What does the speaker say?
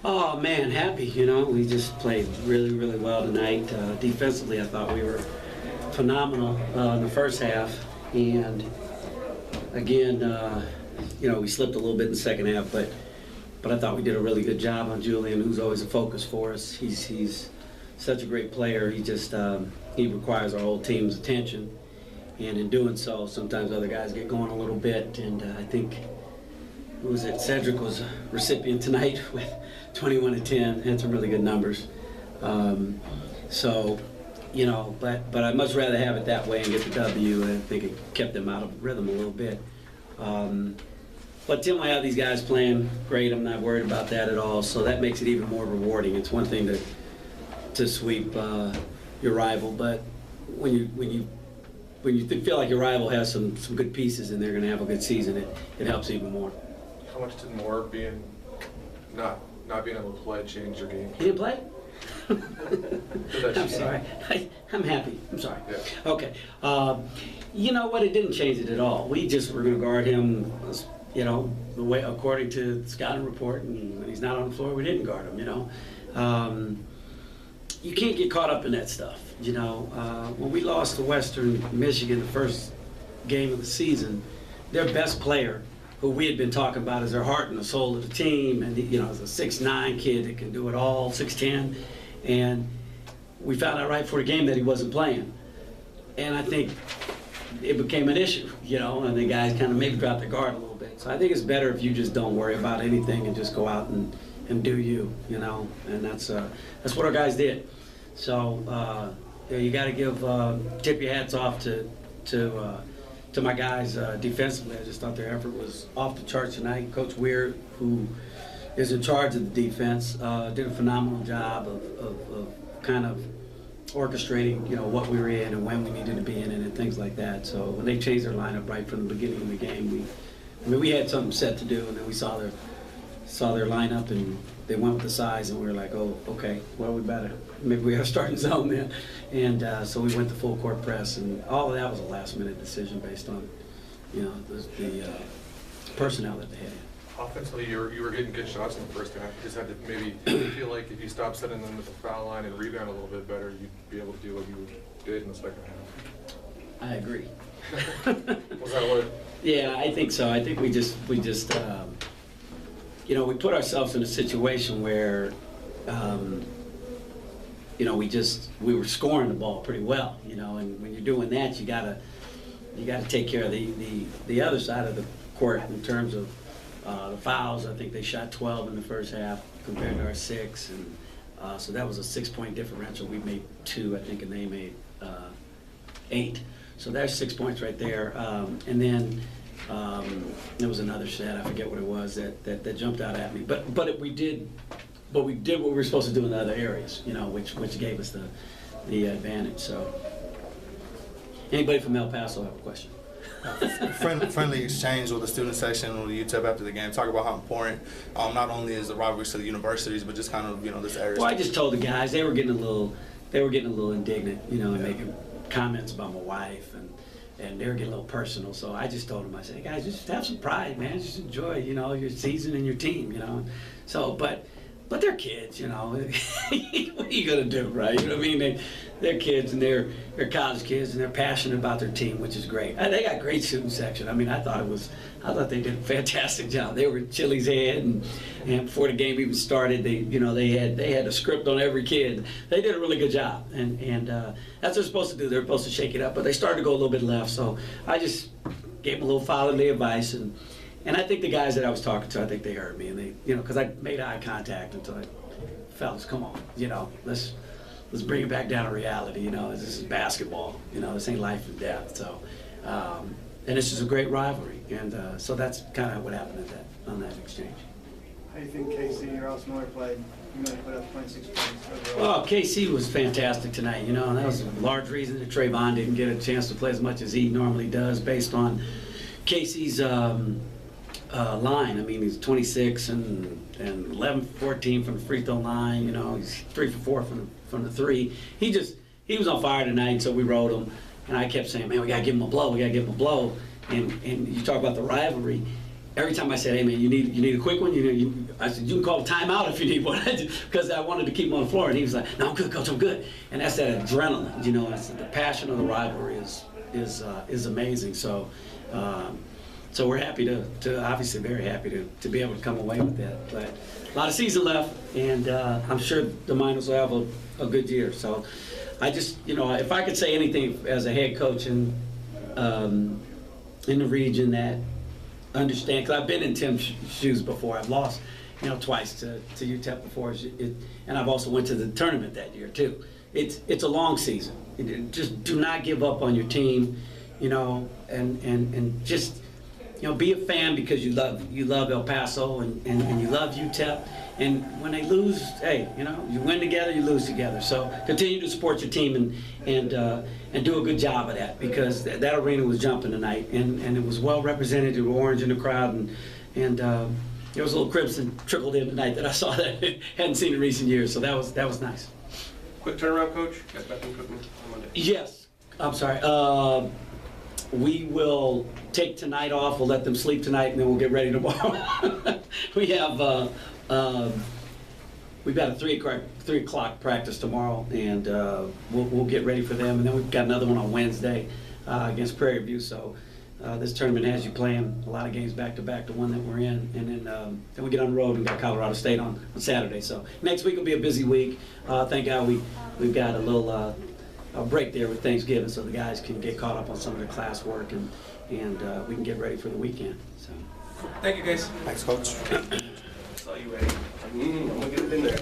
Oh man, happy. We just played really, really well tonight. Defensively, I thought we were phenomenal in the first half, and again, we slipped a little bit in the second half, but I thought we did a really good job on Julian, who's always a focus for us. He's such a great player. He requires our whole team's attention, and in doing so, sometimes other guys get going a little bit, and I think. Cedric was a recipient tonight with 21 and 10, had some really good numbers. But I'd much rather have it that way and get the W. I think it kept them out of rhythm a little bit. But Tim, I have these guys playing great. I'm not worried about that at all. So that makes it even more rewarding. It's one thing to sweep your rival, but when you feel like your rival has some good pieces and they're going to have a good season, it helps even more. How much did Moore not being able to play change your game? He didn't play? I'm I'm sorry. I'm happy. I'm sorry. Yeah. Okay. You know what? It didn't change it at all. We just were going to guard him, the way according to the scouting report. And when he's not on the floor, we didn't guard him. You can't get caught up in that stuff. When we lost to Western Michigan the first game of the season, their best player, who we had been talking about as their heart and the soul of the team, and as a 6'9" kid that can do it all, 6'10", and we found out right before the game that he wasn't playing, and I think it became an issue, and the guys kind of maybe dropped their guard a little bit. So I think it's better if you just don't worry about anything and just go out and do you, and that's what our guys did. So you got to tip your hats off to my guys defensively. I just thought their effort was off the charts tonight. Coach Weir, who is in charge of the defense, did a phenomenal job of kind of orchestrating, what we were in and when we needed to be in it and things like that. So when they changed their lineup right from the beginning of the game, we had something set to do, and then we saw their lineup and they went with the size, and we were like, oh, okay, well, maybe we got to start in zone then. And so we went to full court press, and all of that was a last minute decision based on, the personnel that they had. Offensively, you were getting good shots in the first half. You just had to maybe feel like if you stopped setting them at the foul line and rebound a little bit better, you'd be able to do what you did in the second half. I agree. Was that what? Yeah, I think so. I think we put ourselves in a situation where, we were scoring the ball pretty well, and when you're doing that, you gotta take care of the other side of the court in terms of the fouls. I think they shot 12 in the first half compared to our 6, and so that was a 6-point differential. We made 2, I think, and they made 8. So there's 6 points right there, and then. There was another stat, I forget what it was, that jumped out at me. But we did what we were supposed to do in the other areas, which gave us the advantage. So, anybody from El Paso have a question? Friendly exchange with the student section with the UTEP after the game. Talk about how important not only is the rivalries to the universities, but just kind of this area. Well, I just told the guys they were getting a little indignant, and making comments about my wife and they were getting a little personal. So I just told them, I said, hey guys, just have some pride, man. Just enjoy, your season and your team, So, but they're kids, What are you gonna do, right? You know what I mean? They're kids, and they're college kids, and they're passionate about their team, which is great. They got a great student section. I mean, I thought they did a fantastic job. They were in Chili's head, and before the game even started, they had a script on every kid. They did a really good job, and that's what they're supposed to do. They're supposed to shake it up, but they started to go a little bit left. So I just gave them a little fatherly advice, and I think the guys that I was talking to, I think they heard me, and they, because I made eye contact until fellas, come on, let's bring it back down to reality. This is basketball. This ain't life and death. So, and this is a great rivalry, and so that's kind of what happened on that exchange. How do you think KC, your Alice Miller, played? You only put up 26 points overall. Well, KC was fantastic tonight, and that was a large reason that Trayvon didn't get a chance to play as much as he normally does, based on KC's line. I mean, he's 26 and 11-14 from the free throw line. He's 3 for 4 from the 3. He was on fire tonight, so we rode him. And I kept saying, man, we got to give him a blow. We got to give him a blow. And you talk about the rivalry. every time I said, hey man, you need a quick one, I said, you can call a timeout if you need one, because I wanted to keep him on the floor, and he was like, no, I'm good, coach, I'm good. And that's that adrenaline, I said, the passion of the rivalry is amazing. So so we're happy to obviously very happy to be able to come away with that. But a lot of season left, and I'm sure the Miners will have a good year. So I just, if I could say anything as a head coach in the region that understand, because I've been in Tim's shoes before. I've lost, twice to UTEP before, and I've also went to the tournament that year too. It's a long season. Just do not give up on your team, and just be a fan because you love El Paso and you love UTEP. And when they lose, hey, you win together, you lose together. So continue to support your team and do a good job of that, because that arena was jumping tonight, and it was well represented. There were orange in the crowd, and there was a little crimson trickled in tonight that I saw that I hadn't seen in recent years. So that was nice. Quick turnaround, Coach. Got back in Cookman on Monday. Yes, I'm sorry. We will take tonight off. We'll let them sleep tonight, and then we'll get ready tomorrow. We have. We've got a 3 o'clock practice tomorrow, and we'll get ready for them. And then we've got another one on Wednesday against Prairie View. So this tournament has you playing a lot of games back to back, the one that we're in, and then we get on the road and got Colorado State on Saturday. So next week will be a busy week. Thank God we've got a little a break there with Thanksgiving, so the guys can get caught up on some of their class work, and we can get ready for the weekend. So Thank you, guys. Thanks, Coach. Saw you, Eddie. I'm gonna get it in there.